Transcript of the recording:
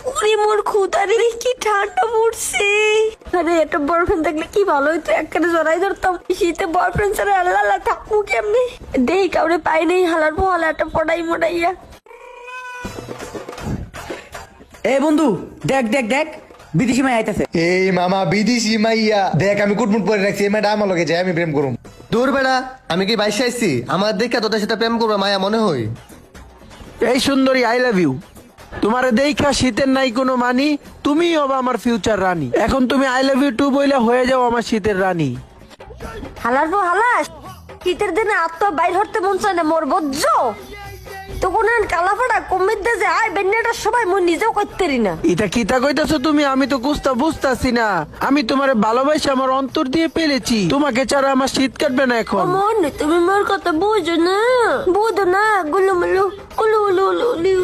ওরে মোর খুদারে কি ঠান্ডা পড়ছে। আরে একটা বয়ফ্রেন্ড থাকলে কি ভালো হইতো, একখানে জড়াই ধরতাম। শীতে বয়ফ্রেন্ড ছাড়া আল্লাহ থাকবো কেমনি। দেই কাউরে পাই নেই, হালার পোহালা একটা পড়াই মোটাইয়া। এ বন্ধু দেখ দেখ দেখ, বিদেশি মাই আইতাছে। এই মামা বিদেশি মাইয়া দেখ, আমি কুটমুট করে রাখছি, এই মেয়েটা আমার লগে যায়, আমি প্রেম করুম। দূর বেড়া, আমি কি বাইশে আইছি আমার দেখা তোদের সাথে প্রেম করবে মায়া মনে হই? এই সুন্দরী, আই লাভ ইউ। তোমারে দেখা শীতের নাই কোনো মানি, তুমি হবে আমার ফিউচার রানী। এখন তুমি আই লাভ ইউ টু বইলে হয়ে যাও আমার শীতের রানী। হালার পো হালা, শীতের দিনে আত্মা বাইর হতে মন চায় না মোর বজ্জ। তখন কালাফাটা কমির দে যে আয় বেন্যাটা সবাই মই নিজেও করতে পারি না। এটা কিতা কইতাছো তুমি? আমি তো কুস্তা বুঝতাছি না। আমি তোমারে ভালোবাসি আমার অন্তর দিয়ে পেলেছি, তোমাকে ছাড়া আমার শীত কাটবে না এখন। মন তুমি মোর কথা বুঝো না, বুঝো না। গুলু মুলু উলু উলু উলু উলু।